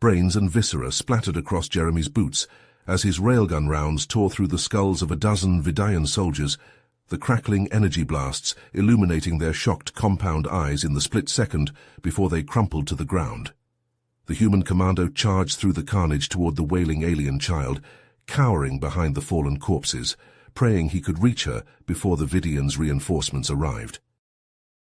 Brains and viscera splattered across Jeremy's boots as his railgun rounds tore through the skulls of a dozen Vidayan soldiers, the crackling energy blasts illuminating their shocked compound eyes in the split second before they crumpled to the ground. The human commando charged through the carnage toward the wailing alien child, cowering behind the fallen corpses, praying he could reach her before the Vidians' reinforcements arrived.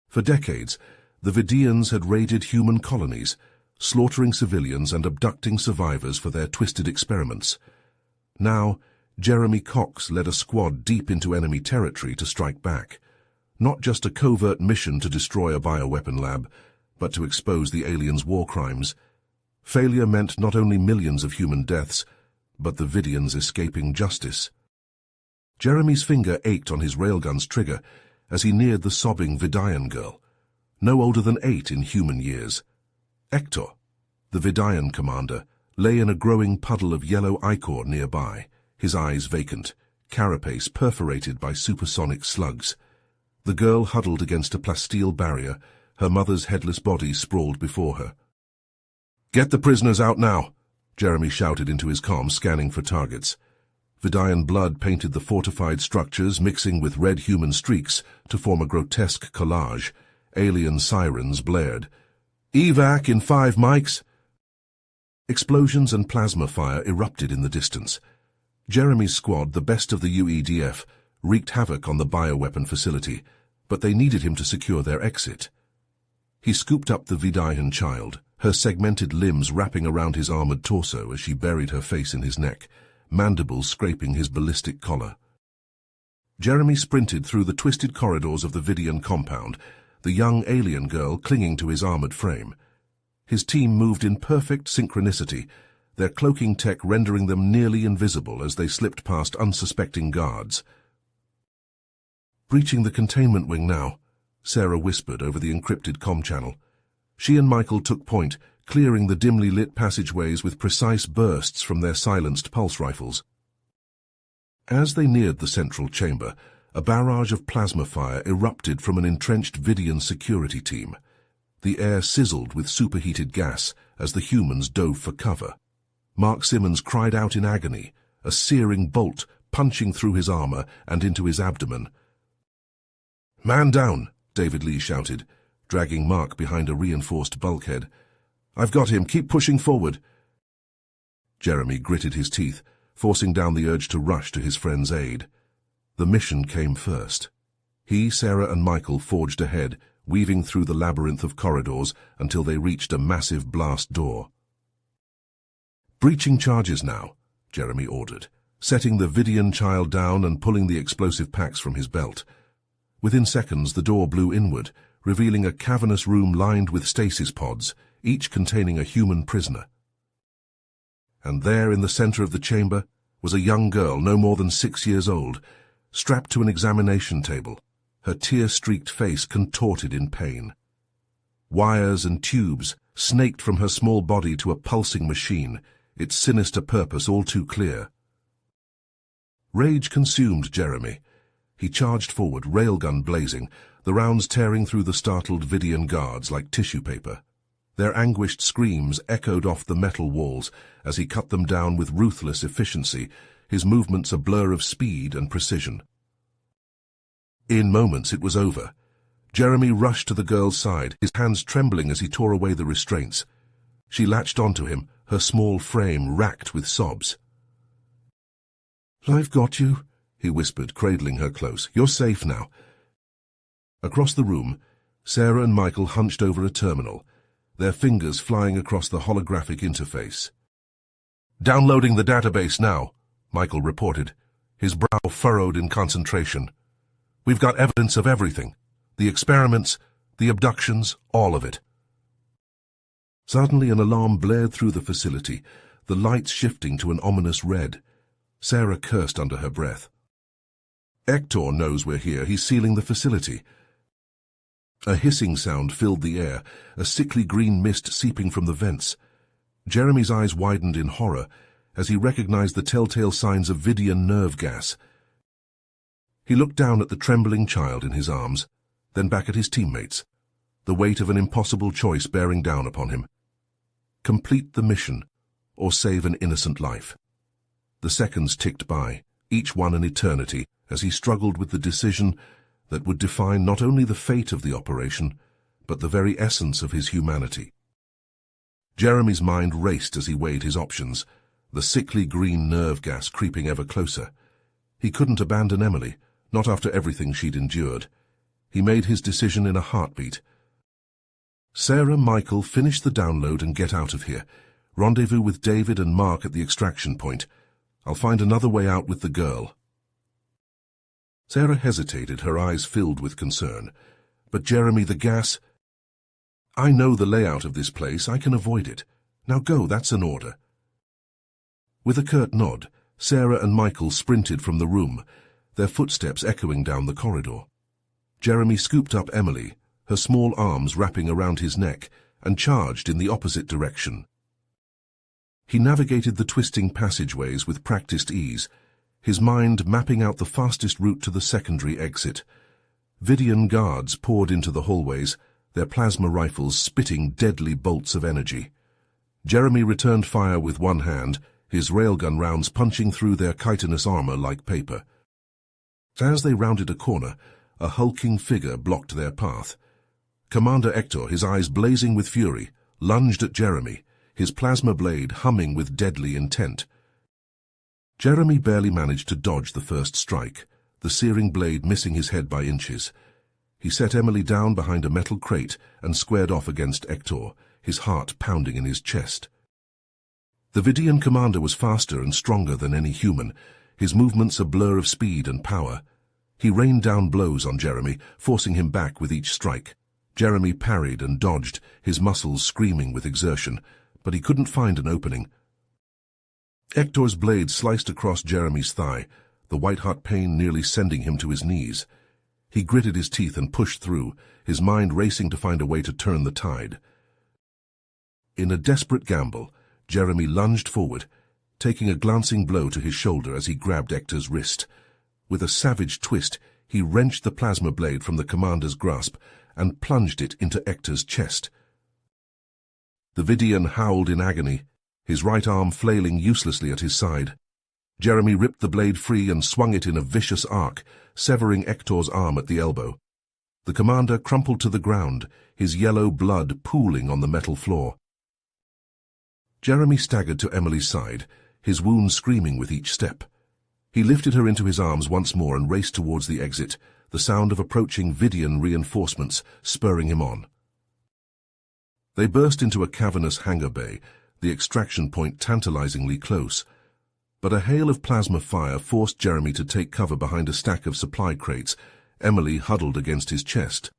For decades, the Vidians had raided human colonies, slaughtering civilians and abducting survivors for their twisted experiments. Now, Jeremy Cox led a squad deep into enemy territory to strike back. Not just a covert mission to destroy a bioweapon lab, but to expose the aliens' war crimes. Failure meant not only millions of human deaths, but the Vidians escaping justice. Jeremy's finger ached on his railgun's trigger as he neared the sobbing Vidayan girl, no older than 8 in human years. Hector, the Vidayan commander, lay in a growing puddle of yellow ichor nearby, his eyes vacant, carapace perforated by supersonic slugs. The girl huddled against a plasteel barrier, her mother's headless body sprawled before her. "Get the prisoners out now," Jeremy shouted into his comm, scanning for targets. Vidayan blood painted the fortified structures, mixing with red human streaks to form a grotesque collage. Alien sirens blared. "Evac in 5 mics!" Explosions and plasma fire erupted in the distance. Jeremy's squad, the best of the UEDF, wreaked havoc on the bioweapon facility, but they needed him to secure their exit. He scooped up the Vidayan child, her segmented limbs wrapping around his armored torso as she buried her face in his neck, mandibles scraping his ballistic collar. Jeremy sprinted through the twisted corridors of the Vidian compound, the young alien girl clinging to his armored frame. His team moved in perfect synchronicity, their cloaking tech rendering them nearly invisible as they slipped past unsuspecting guards. "Breaching the containment wing now," Sarah whispered over the encrypted comm channel. She and Michael took point, clearing the dimly lit passageways with precise bursts from their silenced pulse rifles. As they neared the central chamber, a barrage of plasma fire erupted from an entrenched Vidian security team. The air sizzled with superheated gas as the humans dove for cover. Mark Simmons cried out in agony, a searing bolt punching through his armor and into his abdomen. "Man down," David Lee shouted, dragging Mark behind a reinforced bulkhead. "I've got him, keep pushing forward." Jeremy gritted his teeth, forcing down the urge to rush to his friend's aid. The mission came first. He, Sarah, and Michael forged ahead, weaving through the labyrinth of corridors until they reached a massive blast door. "Breaching charges now," Jeremy ordered, setting the Vidian child down and pulling the explosive packs from his belt. Within seconds, the door blew inward, revealing a cavernous room lined with stasis pods, each containing a human prisoner. And there, in the center of the chamber, was a young girl no more than 6 years old, strapped to an examination table, her tear-streaked face contorted in pain. Wires and tubes snaked from her small body to a pulsing machine, its sinister purpose all too clear. Rage consumed Jeremy. He charged forward, railgun blazing, the rounds tearing through the startled Vidian guards like tissue paper. Their anguished screams echoed off the metal walls as he cut them down with ruthless efficiency, his movements a blur of speed and precision. In moments it was over. Jeremy rushed to the girl's side, his hands trembling as he tore away the restraints. She latched onto him, her small frame racked with sobs. "I've got you," he whispered, cradling her close. "You're safe now." Across the room, Sarah and Michael hunched over a terminal, their fingers flying across the holographic interface. "Downloading the database now," Michael reported, his brow furrowed in concentration. "We've got evidence of everything. The experiments, the abductions, all of it." Suddenly an alarm blared through the facility, the lights shifting to an ominous red. Sarah cursed under her breath. "Hector knows we're here. He's sealing the facility." A hissing sound filled the air, a sickly green mist seeping from the vents. Jeremy's eyes widened in horror as he recognized the telltale signs of Vidian nerve gas. He looked down at the trembling child in his arms, then back at his teammates, the weight of an impossible choice bearing down upon him. complete the mission, or save an innocent life. The seconds ticked by, each one an eternity, as he struggled with the decision that would define not only the fate of the operation, but the very essence of his humanity. Jeremy's mind raced as he weighed his options, the sickly green nerve gas creeping ever closer. He couldn't abandon Emily, not after everything she'd endured. He made his decision in a heartbeat. Sarah, Michael, finish the download and get out of here. Rendezvous with David and Mark at the extraction point. I'll find another way out with the girl. Sarah hesitated, her eyes filled with concern. But Jeremy, the gas... I know the layout of this place. I can avoid it. Now go, that's an order. With a curt nod, Sarah and Michael sprinted from the room, their footsteps echoing down the corridor. Jeremy scooped up Emily, her small arms wrapping around his neck, and charged in the opposite direction. He navigated the twisting passageways with practiced ease, his mind mapping out the fastest route to the secondary exit. Vidian guards poured into the hallways, their plasma rifles spitting deadly bolts of energy. Jeremy returned fire with one hand, his railgun rounds punching through their chitinous armor like paper. As they rounded a corner, a hulking figure blocked their path. Commander Hector, his eyes blazing with fury, lunged at Jeremy, his plasma blade humming with deadly intent. Jeremy barely managed to dodge the first strike, the searing blade missing his head by inches. He set Emily down behind a metal crate and squared off against Hector, his heart pounding in his chest. The Vidian commander was faster and stronger than any human, his movements a blur of speed and power. He rained down blows on Jeremy, forcing him back with each strike. Jeremy parried and dodged, his muscles screaming with exertion, but he couldn't find an opening. Hector's blade sliced across Jeremy's thigh, the white-hot pain nearly sending him to his knees. He gritted his teeth and pushed through, his mind racing to find a way to turn the tide. In a desperate gamble, Jeremy lunged forward, taking a glancing blow to his shoulder as he grabbed Hector's wrist. With a savage twist, he wrenched the plasma blade from the commander's grasp and plunged it into Hector's chest. The Vidian howled in agony, his right arm flailing uselessly at his side. Jeremy ripped the blade free and swung it in a vicious arc, severing Hector's arm at the elbow. The commander crumpled to the ground, his yellow blood pooling on the metal floor. Jeremy staggered to Emily's side, his wounds screaming with each step. He lifted her into his arms once more and raced towards the exit, the sound of approaching Vidian reinforcements spurring him on. They burst into a cavernous hangar bay, the extraction point tantalizingly close. But a hail of plasma fire forced Jeremy to take cover behind a stack of supply crates, Emily huddled against his chest.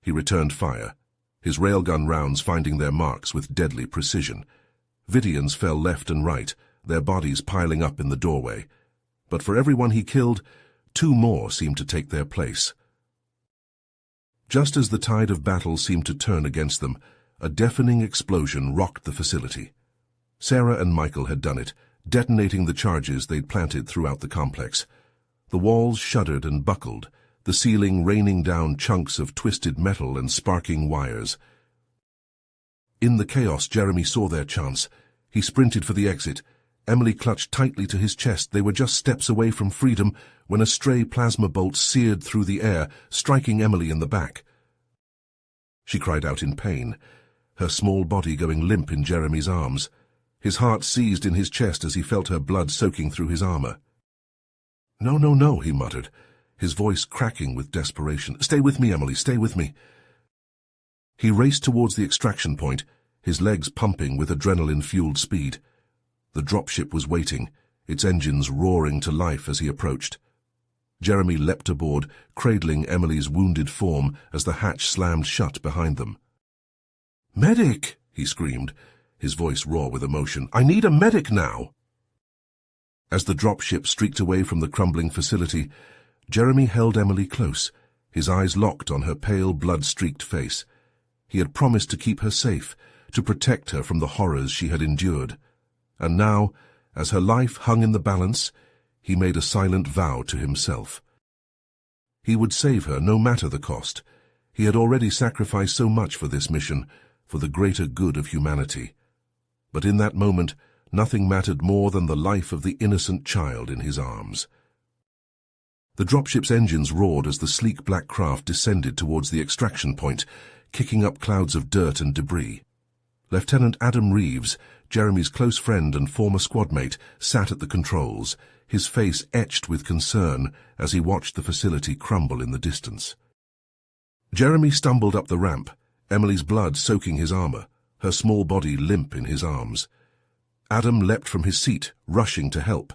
He returned fire, his railgun rounds finding their marks with deadly precision. Vidians fell left and right, their bodies piling up in the doorway. But for everyone he killed, 2 more seemed to take their place. Just as the tide of battle seemed to turn against them, a deafening explosion rocked the facility. Sarah and Michael had done it, detonating the charges they'd planted throughout the complex. The walls shuddered and buckled, the ceiling raining down chunks of twisted metal and sparking wires. In the chaos, Jeremy saw their chance. He sprinted for the exit. Emily clutched tightly to his chest. They were just steps away from freedom when a stray plasma bolt seared through the air, striking Emily in the back. She cried out in pain, her small body going limp in Jeremy's arms. His heart seized in his chest as he felt her blood soaking through his armor. "No, no, no," he muttered, his voice cracking with desperation. "Stay with me, Emily, stay with me." He raced towards the extraction point, his legs pumping with adrenaline-fueled speed. The dropship was waiting, its engines roaring to life as he approached. Jeremy leapt aboard, cradling Emily's wounded form as the hatch slammed shut behind them. "Medic!" he screamed, his voice raw with emotion. "I need a medic now!" As the dropship streaked away from the crumbling facility, Jeremy held Emily close, his eyes locked on her pale, blood-streaked face. He had promised to keep her safe, to protect her from the horrors she had endured. And now, as her life hung in the balance, he made a silent vow to himself. He would save her no matter the cost. He had already sacrificed so much for this mission, for the greater good of humanity. But in that moment, nothing mattered more than the life of the innocent child in his arms. The dropship's engines roared as the sleek black craft descended towards the extraction point, kicking up clouds of dirt and debris. Lieutenant Adam Reeves, Jeremy's close friend and former squadmate, sat at the controls, his face etched with concern as he watched the facility crumble in the distance. Jeremy stumbled up the ramp, Emily's blood soaking his armor, her small body limp in his arms. Adam leapt from his seat, rushing to help.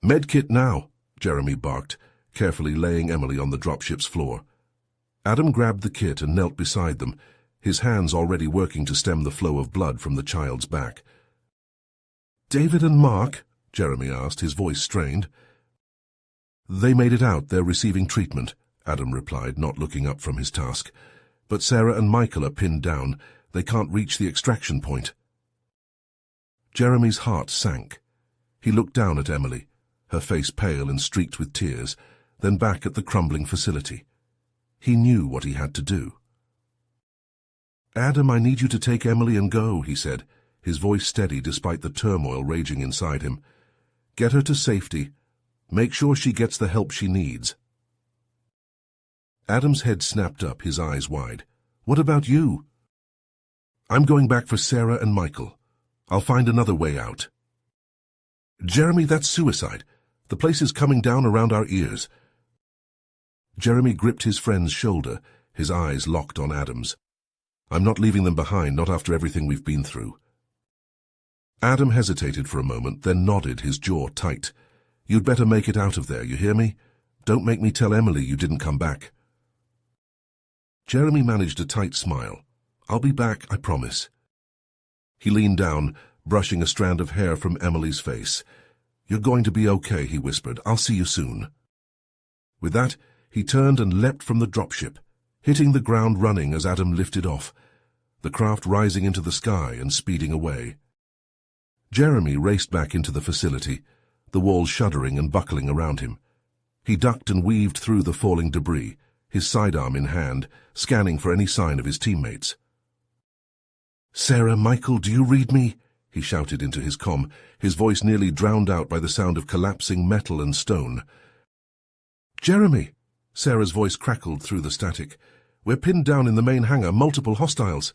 "Medkit now," Jeremy barked, carefully laying Emily on the dropship's floor. Adam grabbed the kit and knelt beside them, his hands already working to stem the flow of blood from the child's back. "David and Mark?" Jeremy asked, his voice strained. "They made it out. They're receiving treatment," Adam replied, not looking up from his task. "But Sarah and Michael are pinned down. They can't reach the extraction point." Jeremy's heart sank. He looked down at Emily, her face pale and streaked with tears, then back at the crumbling facility. He knew what he had to do. "Adam, I need you to take Emily and go," he said, his voice steady despite the turmoil raging inside him. "Get her to safety. Make sure she gets the help she needs." Adam's head snapped up, his eyes wide. "What about you?" "I'm going back for Sarah and Michael. I'll find another way out." "Jeremy, that's suicide. The place is coming down around our ears." Jeremy gripped his friend's shoulder, his eyes locked on Adam's. "I'm not leaving them behind, not after everything we've been through." Adam hesitated for a moment, then nodded, his jaw tight. "You'd better make it out of there, you hear me? Don't make me tell Emily you didn't come back." Jeremy managed a tight smile. "I'll be back, I promise." He leaned down, brushing a strand of hair from Emily's face. "You're going to be okay," he whispered. "I'll see you soon." With that, he turned and leapt from the dropship, hitting the ground running as Adam lifted off, the craft rising into the sky and speeding away. Jeremy raced back into the facility, the walls shuddering and buckling around him. He ducked and weaved through the falling debris, his sidearm in hand, scanning for any sign of his teammates. "Sarah, Michael, do you read me?" he shouted into his comm, his voice nearly drowned out by the sound of collapsing metal and stone. "Jeremy!" Sarah's voice crackled through the static. "We're pinned down in the main hangar, multiple hostiles."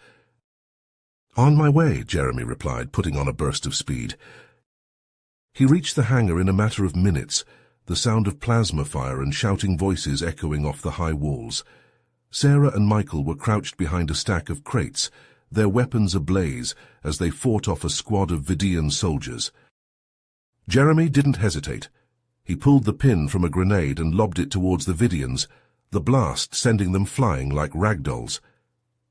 "On my way," Jeremy replied, putting on a burst of speed. He reached the hangar in a matter of minutes, the sound of plasma fire and shouting voices echoing off the high walls. Sarah and Michael were crouched behind a stack of crates, their weapons ablaze as they fought off a squad of Vidian soldiers. Jeremy didn't hesitate. He pulled the pin from a grenade and lobbed it towards the Vidians, the blast sending them flying like ragdolls.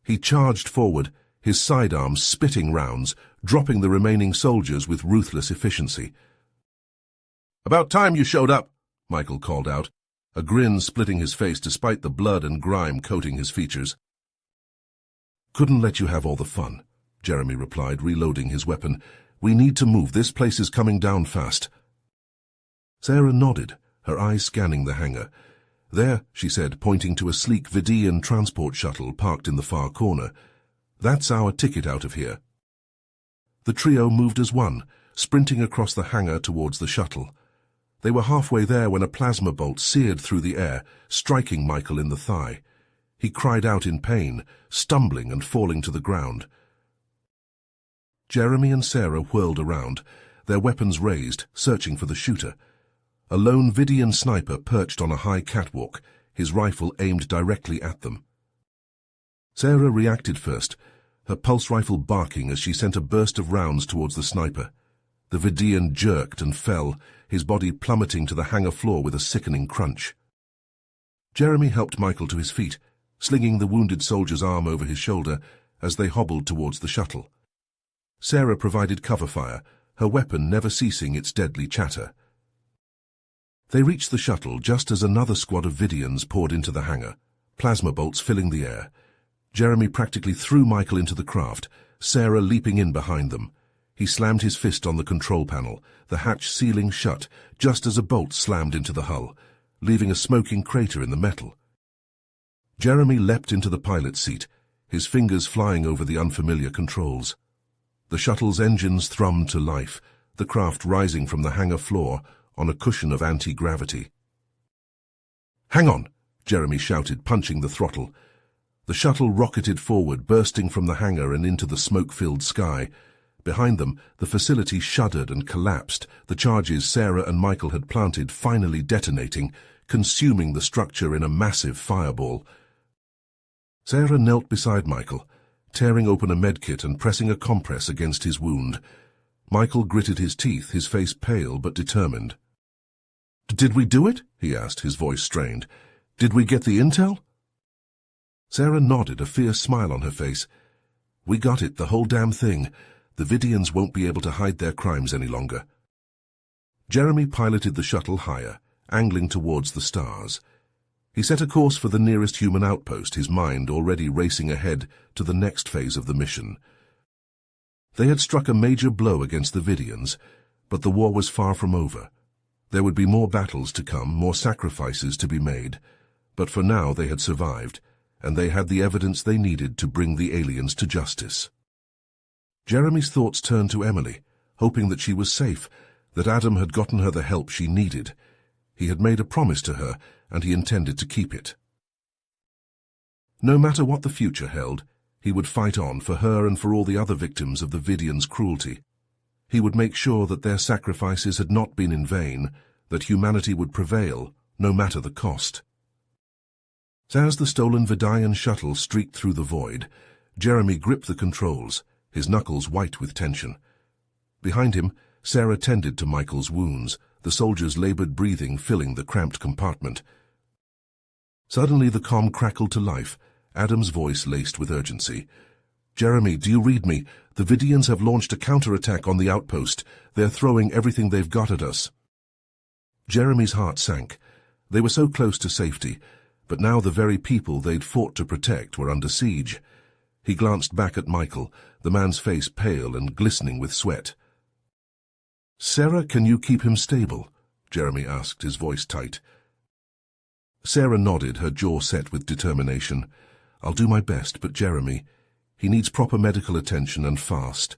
He charged forward, his sidearms spitting rounds, dropping the remaining soldiers with ruthless efficiency. "About time you showed up," Michael called out, a grin splitting his face despite the blood and grime coating his features. "Couldn't let you have all the fun," Jeremy replied, reloading his weapon. "We need to move. This place is coming down fast." Sarah nodded, her eyes scanning the hangar. "There," she said, pointing to a sleek Vidian transport shuttle parked in the far corner. "That's our ticket out of here." The trio moved as one, sprinting across the hangar towards the shuttle. They were halfway there when a plasma bolt seared through the air, striking Michael in the thigh. He cried out in pain, stumbling and falling to the ground. Jeremy and Sarah whirled around, their weapons raised, searching for the shooter. A lone Vidian sniper perched on a high catwalk, his rifle aimed directly at them. Sarah reacted first, her pulse rifle barking as she sent a burst of rounds towards the sniper. The Vidian jerked and fell, his body plummeting to the hangar floor with a sickening crunch. Jeremy helped Michael to his feet, slinging the wounded soldier's arm over his shoulder as they hobbled towards the shuttle. Sarah provided cover fire, her weapon never ceasing its deadly chatter. They reached the shuttle just as another squad of Vidians poured into the hangar, plasma bolts filling the air. Jeremy practically threw Michael into the craft, Sarah leaping in behind them. He slammed his fist on the control panel, the hatch sealing shut just as a bolt slammed into the hull, leaving a smoking crater in the metal. Jeremy leapt into the pilot's seat, his fingers flying over the unfamiliar controls. The shuttle's engines thrummed to life, the craft rising from the hangar floor on a cushion of anti-gravity. "Hang on!" Jeremy shouted, punching the throttle. The shuttle rocketed forward, bursting from the hangar and into the smoke-filled sky. Behind them, the facility shuddered and collapsed, the charges Sarah and Michael had planted finally detonating, consuming the structure in a massive fireball. Sarah knelt beside Michael, tearing open a medkit and pressing a compress against his wound. Michael gritted his teeth, his face pale but determined. "Did we do it?" he asked, his voice strained. "Did we get the intel?" Sarah nodded, a fierce smile on her face. "We got it, the whole damn thing. The Vidians won't be able to hide their crimes any longer." Jeremy piloted the shuttle higher, angling towards the stars. He set a course for the nearest human outpost, his mind already racing ahead to the next phase of the mission. They had struck a major blow against the Vidians, but the war was far from over. There would be more battles to come, more sacrifices to be made, but for now they had survived, and they had the evidence they needed to bring the aliens to justice. Jeremy's thoughts turned to Emily, hoping that she was safe, that Adam had gotten her the help she needed. He had made a promise to her, and he intended to keep it. No matter what the future held, he would fight on for her and for all the other victims of the Vidians' cruelty. He would make sure that their sacrifices had not been in vain, that humanity would prevail, no matter the cost. As the stolen Vidian shuttle streaked through the void, Jeremy gripped the controls, his knuckles white with tension. Behind him, Sarah tended to Michael's wounds, the soldier's labored breathing filling the cramped compartment. Suddenly the comm crackled to life, Adam's voice laced with urgency. "Jeremy, do you read me? The Vidians have launched a counterattack on the outpost. They're throwing everything they've got at us." Jeremy's heart sank. They were so close to safety, but now the very people they'd fought to protect were under siege. He glanced back at Michael, the man's face pale and glistening with sweat. "Sarah, can you keep him stable?" Jeremy asked, his voice tight. Sarah nodded, her jaw set with determination. "I'll do my best, but Jeremy, he needs proper medical attention and fast."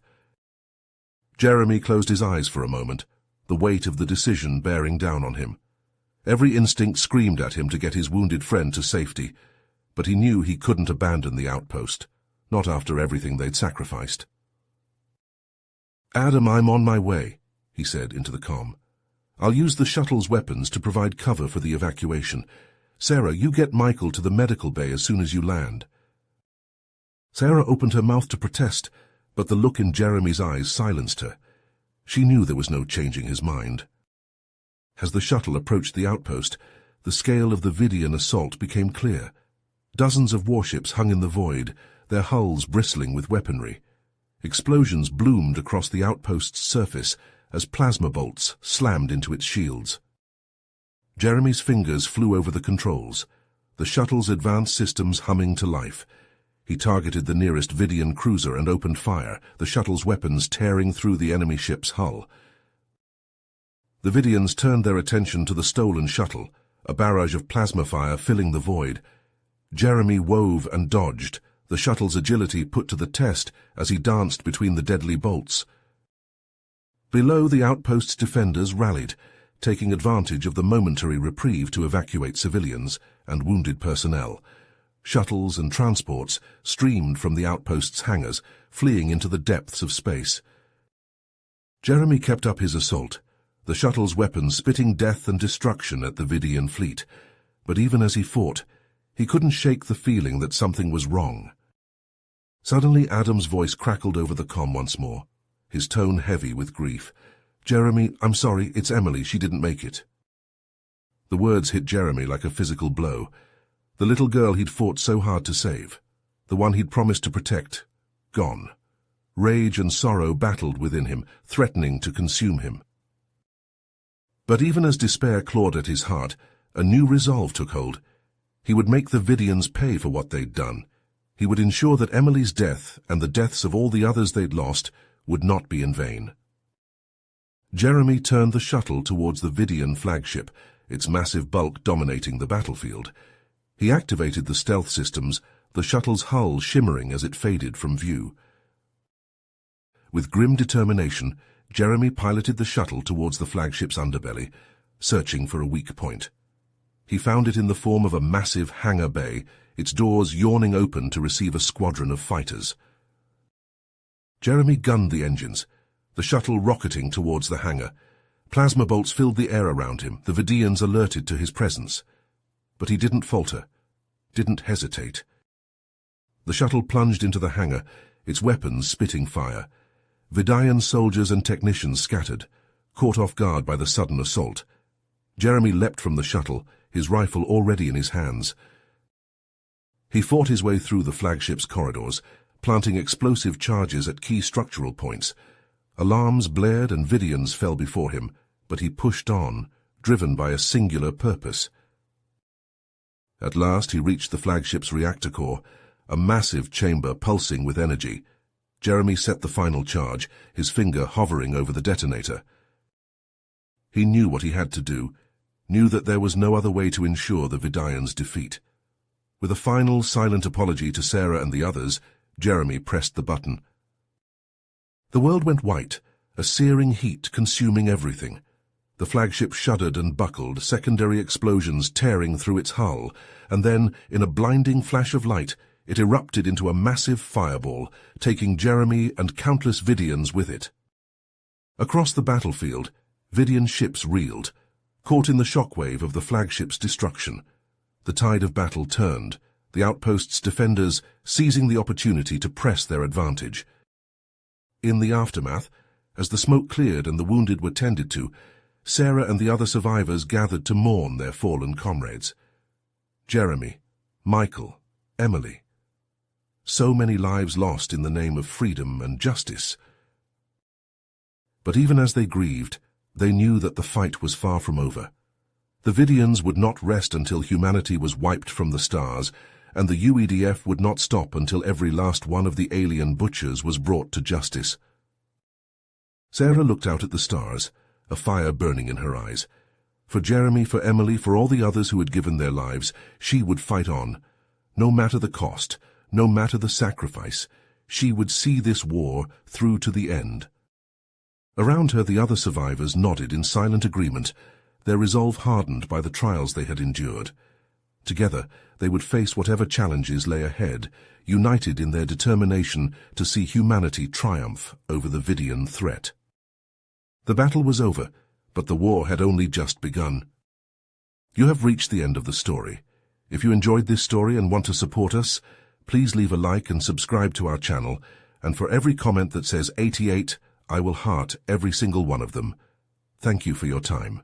Jeremy closed his eyes for a moment, the weight of the decision bearing down on him. Every instinct screamed at him to get his wounded friend to safety, but he knew he couldn't abandon the outpost, not after everything they'd sacrificed. "Adam, I'm on my way," he said into the comm. "I'll use the shuttle's weapons to provide cover for the evacuation. Sarah, you get Michael to the medical bay as soon as you land." Sarah opened her mouth to protest, but the look in Jeremy's eyes silenced her. She knew there was no changing his mind. As the shuttle approached the outpost, the scale of the Vidian assault became clear. Dozens of warships hung in the void, their hulls bristling with weaponry. Explosions bloomed across the outpost's surface as plasma bolts slammed into its shields. Jeremy's fingers flew over the controls, the shuttle's advanced systems humming to life. He targeted the nearest Vidian cruiser and opened fire, the shuttle's weapons tearing through the enemy ship's hull. The Vidians turned their attention to the stolen shuttle, a barrage of plasma fire filling the void. Jeremy wove and dodged, the shuttle's agility put to the test as he danced between the deadly bolts. Below, the outpost's defenders rallied, taking advantage of the momentary reprieve to evacuate civilians and wounded personnel. Shuttles and transports streamed from the outpost's hangars, fleeing into the depths of space. Jeremy kept up his assault, the shuttle's weapons spitting death and destruction at the Vidian fleet, but even as he fought, he couldn't shake the feeling that something was wrong. Suddenly Adam's voice crackled over the comm once more, his tone heavy with grief. "Jeremy, I'm sorry, it's Emily, she didn't make it." The words hit Jeremy like a physical blow. The little girl he'd fought so hard to save, the one he'd promised to protect, gone. Rage and sorrow battled within him, threatening to consume him. But even as despair clawed at his heart, a new resolve took hold. He would make the Vidians pay for what they'd done. He would ensure that Emily's death and the deaths of all the others they'd lost would not be in vain. Jeremy turned the shuttle towards the Vidian flagship, its massive bulk dominating the battlefield. He activated the stealth systems, the shuttle's hull shimmering as it faded from view. With grim determination, Jeremy piloted the shuttle towards the flagship's underbelly, searching for a weak point. He found it in the form of a massive hangar bay, its doors yawning open to receive a squadron of fighters. Jeremy gunned the engines, the shuttle rocketing towards the hangar. Plasma bolts filled the air around him, the Vidians alerted to his presence. But he didn't falter, didn't hesitate. The shuttle plunged into the hangar, its weapons spitting fire. Vidian soldiers and technicians scattered, caught off guard by the sudden assault. Jeremy leapt from the shuttle, his rifle already in his hands. He fought his way through the flagship's corridors, planting explosive charges at key structural points. Alarms blared and Vidians fell before him, but he pushed on, driven by a singular purpose. At last he reached the flagship's reactor core, a massive chamber pulsing with energy. Jeremy set the final charge, his finger hovering over the detonator. He knew what he had to do, knew that there was no other way to ensure the Vidians' defeat. With a final silent apology to Sarah and the others, Jeremy pressed the button. The world went white, a searing heat consuming everything. The flagship shuddered and buckled, secondary explosions tearing through its hull, and then, in a blinding flash of light, it erupted into a massive fireball, taking Jeremy and countless Vidians with it. Across the battlefield, Vidian ships reeled, caught in the shockwave of the flagship's destruction. The tide of battle turned, the outpost's defenders seizing the opportunity to press their advantage. In the aftermath, as the smoke cleared and the wounded were tended to, Sarah and the other survivors gathered to mourn their fallen comrades. Jeremy, Michael, Emily. So many lives lost in the name of freedom and justice. But even as they grieved, they knew that the fight was far from over. The Vidians would not rest until humanity was wiped from the stars, and the UEDF would not stop until every last one of the alien butchers was brought to justice. Sarah looked out at the stars, a fire burning in her eyes. For Jeremy, for Emily, for all the others who had given their lives, she would fight on. No matter the cost, no matter the sacrifice, she would see this war through to the end. Around her the other survivors nodded in silent agreement, their resolve hardened by the trials they had endured. Together, they would face whatever challenges lay ahead, united in their determination to see humanity triumph over the Vidian threat. The battle was over, but the war had only just begun. You have reached the end of the story. If you enjoyed this story and want to support us, please leave a like and subscribe to our channel, and for every comment that says 88, I will heart every single one of them. Thank you for your time.